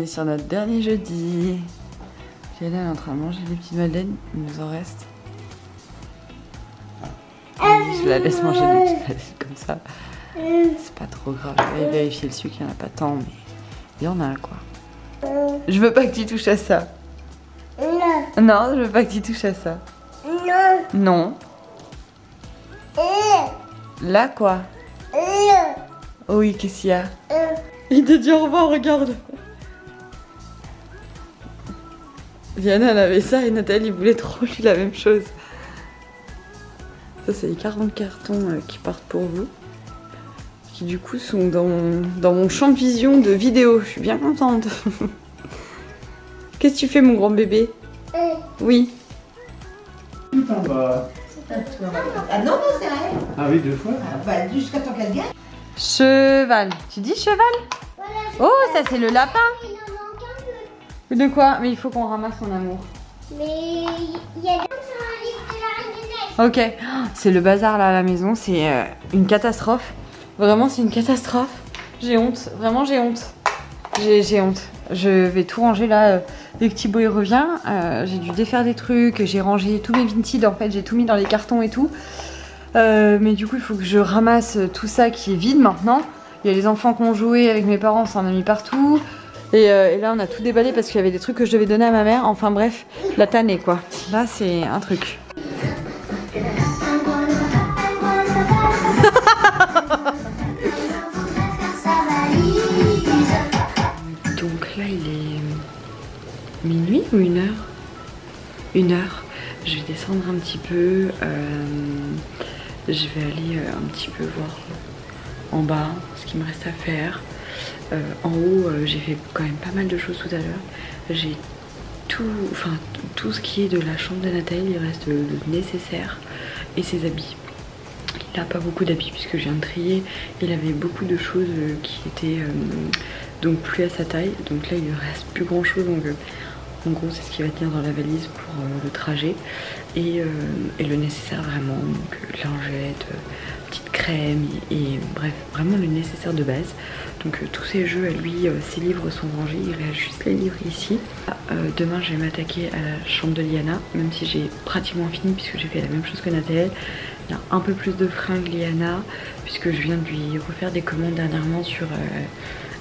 est sur notre dernier jeudi. Liana est en train de manger des petites madeleines, il nous en reste. Je la laisse manger des petites madeleines comme ça. C'est pas trop grave, je vais vérifier le sucre, il n'y en a pas tant, mais il y en a quoi. Je veux pas que tu touches à ça. Non, je veux pas que tu touches à ça. Non. Là quoi? Oui, qu'est-ce qu'il y a? Il te dit au revoir, regarde. Liana elle avait ça et Nathalie voulait trop lui la même chose. Ça c'est les 40 cartons qui partent pour vous. Qui du coup sont dans mon champ de vision de vidéo. Je suis bien contente. Qu'est-ce que tu fais mon grand bébé? Oui. Ah non, non, c'est vrai. Ah oui, 2 fois. Ah, bah, jusqu'à temps qu'elle gagne. Cheval. Tu dis cheval? Oh, ça c'est le lapin. De quoi? Mais il faut qu'on ramasse son amour. Mais il y a d'autres sur la liste de la Reine des Neiges. Ok. C'est le bazar là à la maison. C'est une catastrophe. Vraiment, c'est une catastrophe. J'ai honte. Vraiment, j'ai honte. J'ai honte. Je vais tout ranger là. Dès que Thibaut il revient, j'ai dû défaire des trucs. J'ai rangé tous mes Vinted. En fait, j'ai tout mis dans les cartons et tout. Mais du coup, il faut que je ramasse tout ça qui est vide maintenant. Il y a les enfants qui ont joué avec mes parents, ça en a mis partout. Et là, on a tout déballé parce qu'il y avait des trucs que je devais donner à ma mère. Enfin bref, la tannée quoi. Là, c'est un truc. Donc là, il est minuit ou 1h? 1h. Je vais descendre un petit peu. Je vais aller un petit peu voir en bas ce qu'il me reste à faire. En haut, j'ai fait quand même pas mal de choses tout à l'heure. J'ai tout ce qui est de la chambre de Nathalie, il reste le nécessaire et ses habits. Il n'a pas beaucoup d'habits puisque je viens de trier. Il avait beaucoup de choses qui étaient donc plus à sa taille. Donc là, il ne reste plus grand chose. Donc en gros, c'est ce qui va tenir dans la valise pour le trajet et le nécessaire vraiment. Donc lingettes, petite crème et bref, vraiment le nécessaire de base. Donc tous ces jeux à lui, ses livres sont rangés, il reste juste les livres ici. Demain je vais m'attaquer à la chambre de Liana, même si j'ai pratiquement fini puisque j'ai fait la même chose que Nathalie. Il y a un peu plus de fringues Liana puisque je viens de lui refaire des commandes dernièrement sur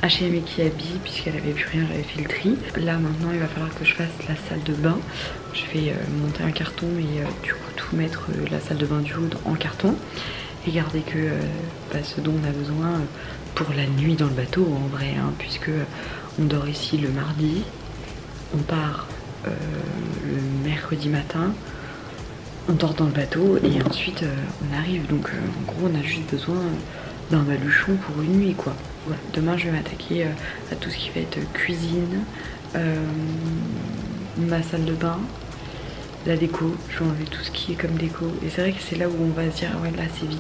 H&M et Kiabi puisqu'elle avait plus rien, j'avais fait le tri. Là maintenant il va falloir que je fasse la salle de bain. Je vais monter un carton et du coup tout mettre la salle de bain du haut en carton. Et garder que ce dont on a besoin pour la nuit dans le bateau en vrai, hein, puisque on dort ici le mardi, on part le mercredi matin, on dort dans le bateau et ensuite on arrive. Donc en gros on a juste besoin d'un baluchon pour une nuit quoi. Voilà. Demain je vais m'attaquer à tout ce qui va être cuisine, ma salle de bain, la déco, je vais enlever tout ce qui est comme déco et c'est vrai que c'est là où on va se dire ah ouais là c'est vide.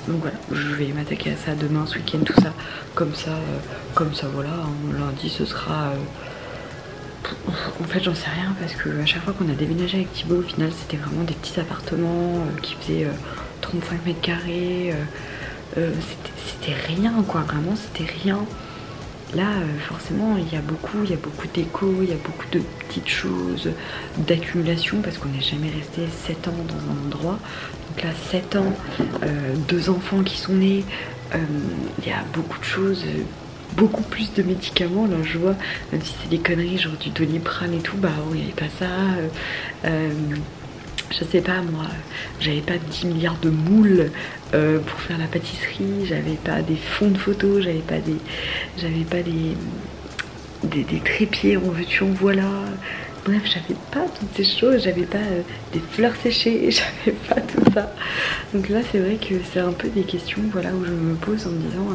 Donc voilà, je vais m'attaquer à ça demain, ce week-end, tout ça, comme ça voilà, lundi ce sera en fait j'en sais rien parce que à chaque fois qu'on a déménagé avec Thibaut au final c'était vraiment des petits appartements qui faisaient 35 mètres carrés, c'était rien quoi, vraiment c'était rien. Là, forcément, il y a beaucoup de déco, il y a beaucoup de petites choses, d'accumulation, parce qu'on n'est jamais resté 7 ans dans un endroit. Donc là, 7 ans, 2 enfants qui sont nés, il y a beaucoup de choses, beaucoup plus de médicaments. Là, je vois, même si c'est des conneries, genre du Doliprane et tout, bah oui, il n'y avait pas ça. Je sais pas moi, j'avais pas 10 milliards de moules pour faire la pâtisserie, j'avais pas des fonds de photos, j'avais pas des trépieds en veux-tu en voilà. Bref, j'avais pas toutes ces choses, j'avais pas des fleurs séchées, j'avais pas tout ça. Donc là c'est vrai que c'est un peu des questions voilà, où je me pose en me disant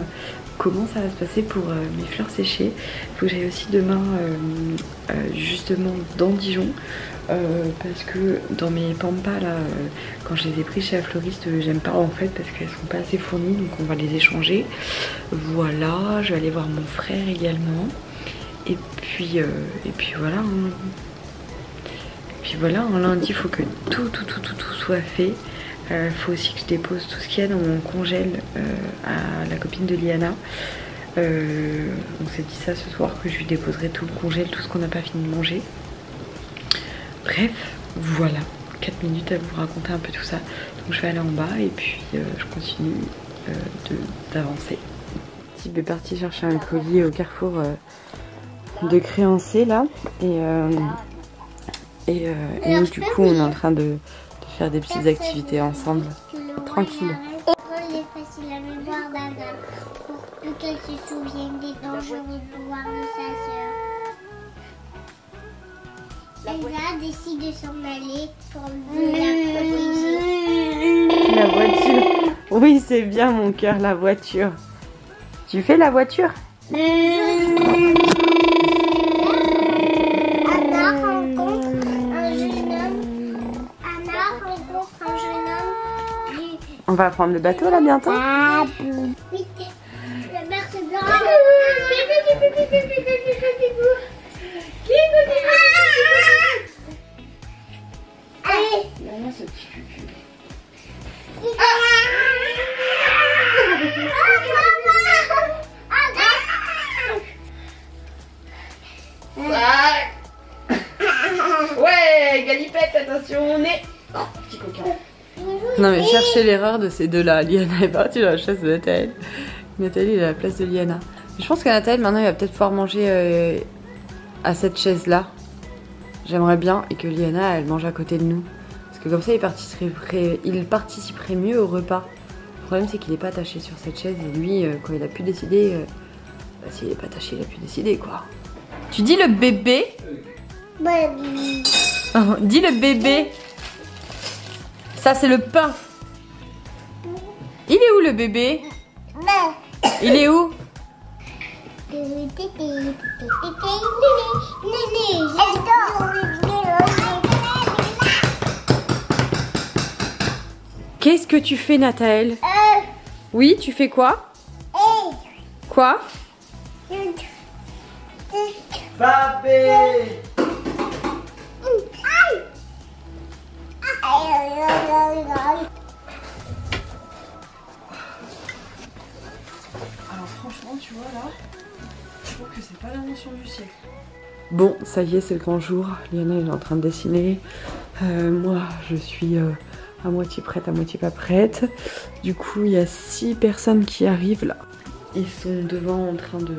comment ça va se passer pour mes fleurs séchées. Il faut que j'aille aussi demain justement dans Dijon. Parce que dans mes pampas là, quand je les ai pris chez la fleuriste, j'aime pas en fait parce qu'elles sont pas assez fournies, donc on va les échanger. Voilà, je vais aller voir mon frère également. Et puis voilà. Hein. Et puis voilà, hein, lundi il faut que tout soit fait. Faut aussi que je dépose tout ce qu'il y a dans mon congèle à la copine de Liana. On s'est dit ça ce soir, que je lui déposerai tout le congèle, tout ce qu'on n'a pas fini de manger. Bref, voilà, 4 minutes à vous raconter un peu tout ça. Donc je vais aller en bas et puis je continue d'avancer. Tib est parti chercher un colis au carrefour de créanciers là. Et nous du coup on est en train de faire des petites activités ensemble. Tranquille. Il est facile à mémoire d'Anna pour plus qu'elle se souvienne des dangereux pouvoirs de sa sœur. Elsa décide de s'en aller pour la protéger. La voiture. Oui, c'est bien mon cœur, la voiture. Tu fais la voiture? Anna rencontre un jeune homme. On va prendre le bateau là bientôt? Oui, le berce blanc. Ouais, galipette, attention, on est. Oh, petit coquin. Non mais cherchez l'erreur de ces deux-là. Liana est partie dans la chaise de Nathalie. Nathalie est à la place de Liana. Je pense que Nathalie maintenant il va peut-être pouvoir manger à cette chaise-là. J'aimerais bien, et que Liana elle mange à côté de nous. Parce que comme ça il participerait mieux au repas. Le problème c'est qu'il n'est pas attaché sur cette chaise et lui quand il a pu décider, bah, s'il n'est pas attaché il a pu décider quoi. Tu dis le bébé? Oh, dis le bébé. Ça c'est le pain. Il est où le bébé? Il est où? Qu'est-ce que tu fais Nathalie? Oui, tu fais quoi? Quoi? Papé! Alors franchement, tu vois là, je trouve que c'est pas l'invention du siècle. Bon, ça y est, c'est le grand jour. Liana elle est en train de dessiner. Moi, je suis à moitié prête, à moitié pas prête. Du coup, il y a 6 personnes qui arrivent là. Ils sont devant en train de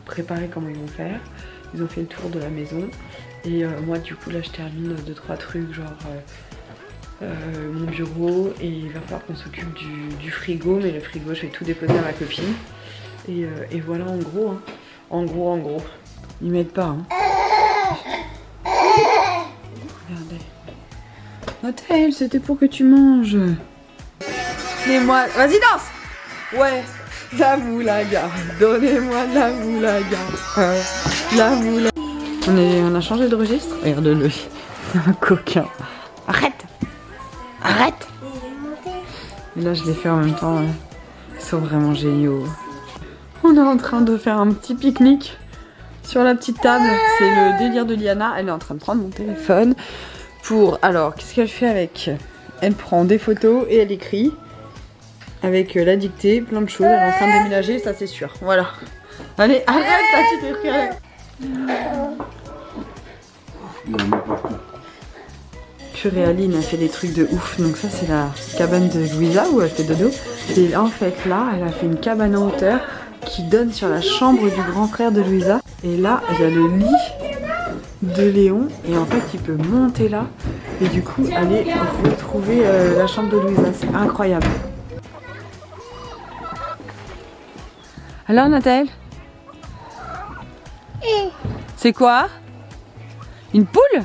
préparer comment ils vont faire. Ils ont fait le tour de la maison. Et moi, du coup, là, je termine 2-3 trucs, genre mon bureau. Et il va falloir qu'on s'occupe du frigo. Mais le frigo, je vais tout déposer à ma copine. Et voilà, en gros. Hein. En gros. Ils m'aident pas. Hein. Regardez. Nathalie, c'était pour que tu manges. Mais moi, vas-y, danse. Ouais. La moulaga, donnez-moi la moulaga, la moulaga. On a changé de registre. Regarde-le, c'est un coquin. Arrête. Et là je l'ai fait en même temps. Ils sont vraiment géniaux. On est en train de faire un petit pique-nique sur la petite table. C'est le délire de Liana. Elle est en train de prendre mon téléphone pour... Alors, qu'est-ce qu'elle fait avec? Elle prend des photos et elle écrit. Avec la dictée, plein de choses, elle est en train de déménager, ça c'est sûr. Voilà. Allez, arrête là, tu t'es pris. Purée, Aline a fait des trucs de ouf. Donc ça c'est la cabane de Louisa où elle fait dodo. Et en fait là, elle a fait une cabane en hauteur qui donne sur la chambre du grand frère de Louisa. Et là, il y a le lit de Léon. Et en fait, il peut monter là. Et du coup, aller retrouver la chambre de Louisa. C'est incroyable. Alors Nathalie? C'est quoi? Une poule?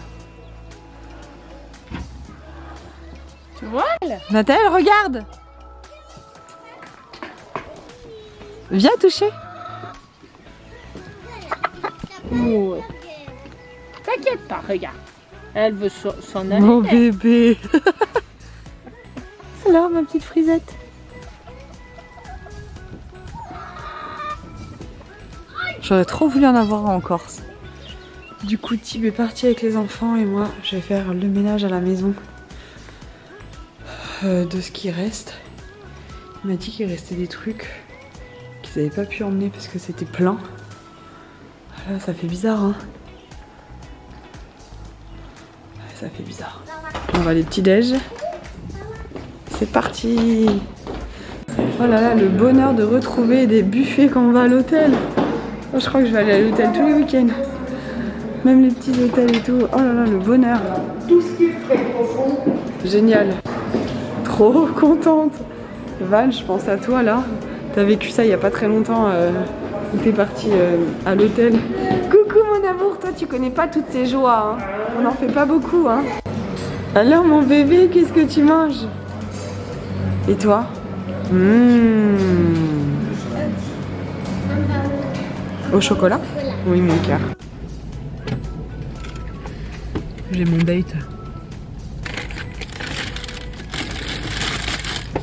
Tu vois? Nathalie, regarde! Viens toucher! Ouais. T'inquiète pas, regarde. Elle veut s'en aller. Mon bébé! Alors ma petite frisette? J'aurais trop voulu en avoir un en Corse. Du coup, Tib est parti avec les enfants et moi, je vais faire le ménage à la maison de ce qui reste. Il m'a dit qu'il restait des trucs qui vous n'avez pas pu emmener parce que c'était plein. Là, ça fait bizarre, hein. Ça fait bizarre. On va les petits déj. C'est parti. Oh là là, le bonheur de retrouver des buffets quand on va à l'hôtel. Oh, je crois que je vais aller à l'hôtel tous les week-ends. Même les petits hôtels et tout. Oh là là, le bonheur. Tout ce qui est frais profond. Génial. Trop contente. Val, je pense à toi là. T'as vécu ça il n'y a pas très longtemps. Où t'es partie à l'hôtel. Coucou mon amour, toi tu connais pas toutes ces joies. Hein. On n'en fait pas beaucoup. Hein. Alors mon bébé, qu'est-ce que tu manges? Et toi? Au chocolat? Oui, mon cœur. J'ai mon date.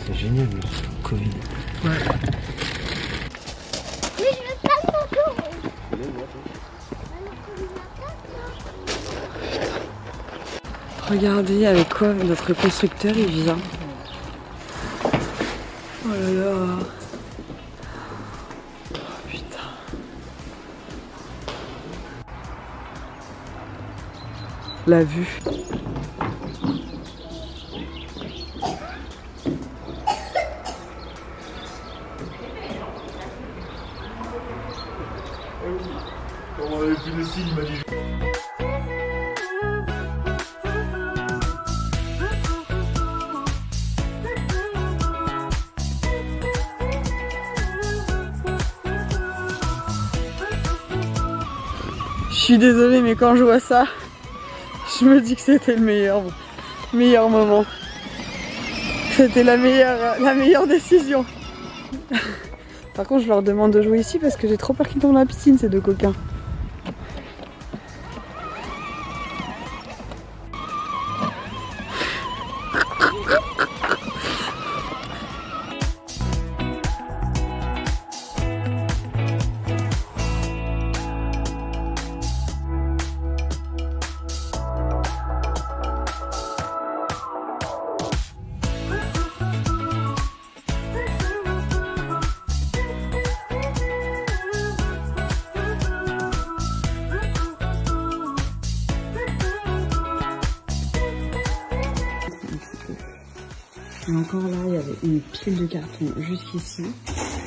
C'est génial le Covid. Ouais. Mais je veux pas le concours. Regardez avec quoi notre constructeur il vient. Oh là là. Oh putain. La vue. On avait plus de signe, il m'a dit. Je suis désolée mais quand je vois ça, je me dis que c'était le meilleur moment. C'était la meilleure décision. Par contre je leur demande de jouer ici parce que j'ai trop peur qu'ils tombent dans la piscine ces deux coquins. Et encore là, il y avait une pile de cartons jusqu'ici.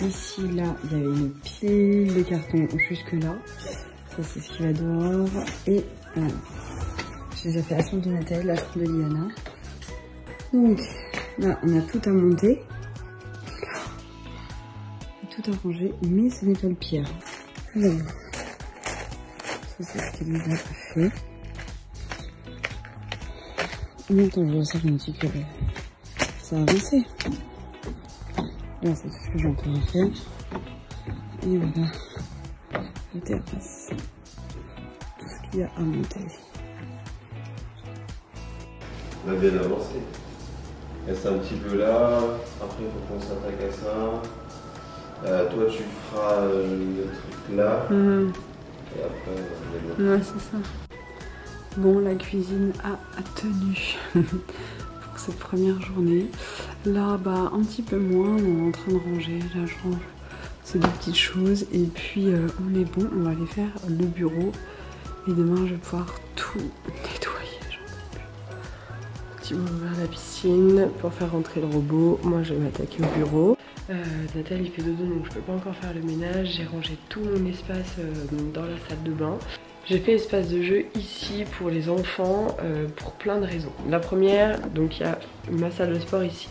Ici, là, il y avait une pile de cartons jusque là. Ça, c'est ce qui va dehors. Et j'ai déjà fait la chambre de Nathalie, la chambre de Liana. Donc, là, on a tout à monter. Tout à ranger, mais ce n'est pas le pire. Alors, ça, c'est ce qu'elle nous a fait. En même temps, je vois ça, je me dis que ça a avancé. Là, c'est tout ce que j'ai encore à faire. Et voilà, la terrasse. Tout ce qu'il y a à monter. On a bien avancé. Reste un petit peu là. Après, il faut qu'on s'attaque à ça. Toi, tu feras le truc là. Et après, on va ouais, c'est ça. Bon, la cuisine a tenu pour cette première journée. Là, bah, un petit peu moins. On est en train de ranger. Là, je range ces deux petites choses. Et puis, on est bon. On va aller faire le bureau. Et demain, je vais pouvoir tout nettoyer. Petit bout vers la piscine pour faire rentrer le robot. Moi, je vais m'attaquer au bureau. Nathalie fait dodo, donc je peux pas encore faire le ménage. J'ai rangé tout mon espace dans la salle de bain. J'ai fait espace de jeu ici pour les enfants pour plein de raisons. La première, donc il y a ma salle de sport ici,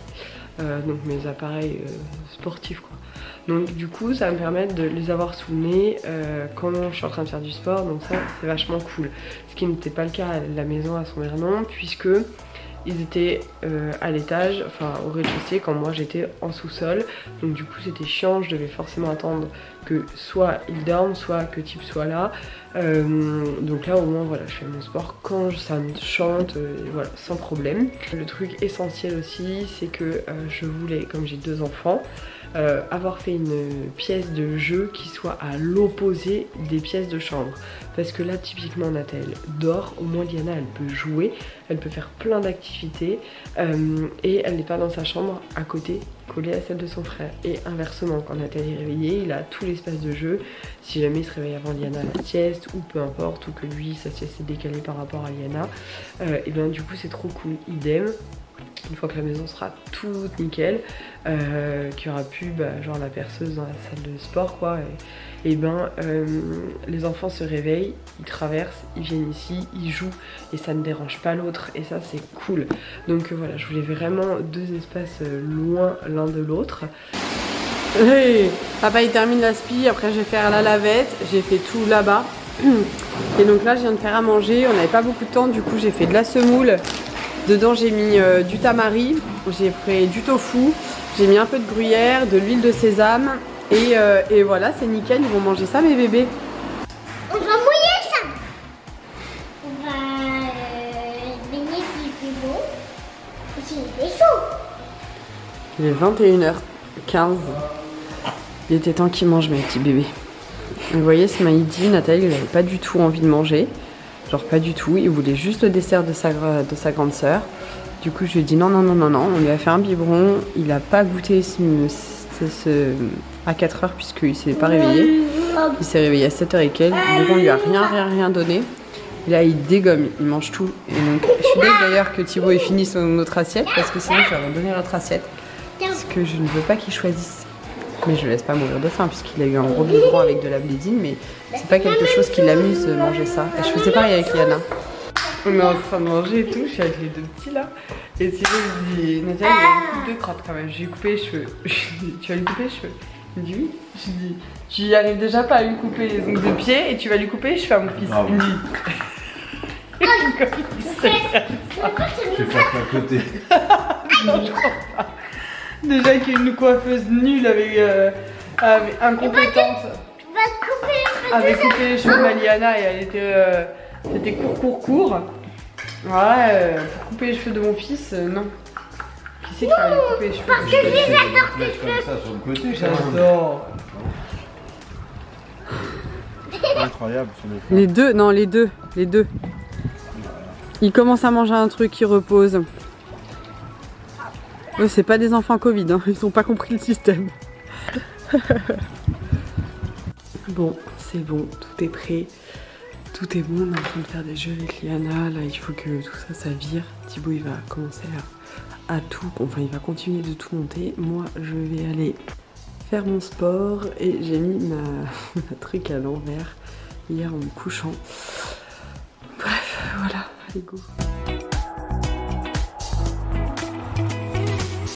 donc mes appareils sportifs quoi. Donc du coup ça va me permettre de les avoir sous le nez quand je suis en train de faire du sport, donc ça c'est vachement cool. Ce qui n'était pas le cas à la maison à Son-Vernon puisque ils étaient à l'étage, enfin au rez-de-chaussée quand moi j'étais en sous-sol. Donc du coup c'était chiant, je devais forcément attendre que soit ils dorment, soit que Tip soit là. Donc là au moins voilà, je fais mon sport quand ça me chante, voilà, sans problème. Le truc essentiel aussi c'est que je voulais, comme j'ai deux enfants, avoir fait une pièce de jeu qui soit à l'opposé des pièces de chambre. Parce que là typiquement Nathalie dort, au moins Liana elle peut jouer, elle peut faire plein d'activités et elle n'est pas dans sa chambre à côté collée à celle de son frère. Et inversement, quand Nathalie est réveillée, il a tout l'espace de jeu. Si jamais il se réveille avant Liana à la sieste, ou peu importe, ou que lui, sa sieste est décalée par rapport à Liana, et bien du coup c'est trop cool. Idem, une fois que la maison sera toute nickel, qu'il y aura plus genre la perceuse dans la salle de sport quoi, et ben les enfants se réveillent, ils traversent, ils viennent ici, ils jouent et ça ne dérange pas l'autre et ça c'est cool. Donc voilà, je voulais vraiment 2 espaces loin l'un de l'autre. Hey, papa il termine la spi, après je vais faire la lavette, j'ai fait tout là-bas. Et donc là je viens de faire à manger, on n'avait pas beaucoup de temps, du coup j'ai fait de la semoule. Dedans j'ai mis du tamari, j'ai fait du tofu, j'ai mis un peu de gruyère, de l'huile de sésame et voilà, c'est nickel, ils vont manger ça mes bébés. On va mouiller ça. On va se baigner s'il fait beau et s'il fait chaud. Il est 21h15, il était temps qu'ils mangent mes petits bébés. Vous voyez ce midi, Nathalie n'avait pas du tout envie de manger. Genre pas du tout, il voulait juste le dessert de sa grande sœur. Du coup je lui ai dit non, on lui a fait un biberon. Il n'a pas goûté à 4h puisqu'il s'est pas réveillé. Il s'est réveillé à 7h et quelques, du coup on lui a rien donné. Et là il dégomme, il mange tout. Et donc je suis désolée d'ailleurs que Thibaut ait fini notre assiette parce que sinon je vais lui donner notre assiette. Parce que je ne veux pas qu'il choisisse. Mais je le laisse pas mourir de faim puisqu'il a eu un gros biberon avec de la blédine, mais c'est pas quelque chose qui l'amuse de manger ça. Et je faisais pareil avec Liana. On est en train de manger et tout, je suis avec les 2 petits là. Et Thibaut il dit, Nathalie il y a une coupe de crotte quand même, je lui ai coupé les cheveux. Je lui dis, tu vas lui couper les cheveux? Il me dit oui. Je lui dis, tu n'y arrives déjà pas à lui couper les ongles de pied et tu vas lui couper les cheveux à mon fils. Il me dit. Je vais faire à côté. Non, je crois pas. Déjà qu'il y a une coiffeuse nulle avec incompétente avait coupé les cheveux de Maliana et elle était c'était court. Ouais, pour couper les cheveux de mon fils, non. Qui c'est qui va lui couper les cheveux? Parce que je les adore tes cheveux. Comme ça sur le côté. J'adore. Incroyable. Les deux. Ils commencent à manger un truc, ils reposent. Eux, c'est pas des enfants Covid, hein. Ils ont pas compris le système. Bon, c'est bon, tout est prêt. Tout est bon, on est en train de faire des jeux avec Liana. Là, il faut que tout ça vire. Thibaut, il va commencer à tout, enfin, il va continuer de tout monter. Moi, je vais aller faire mon sport et j'ai mis ma truc à l'envers hier en me couchant. Bref, voilà, allez go.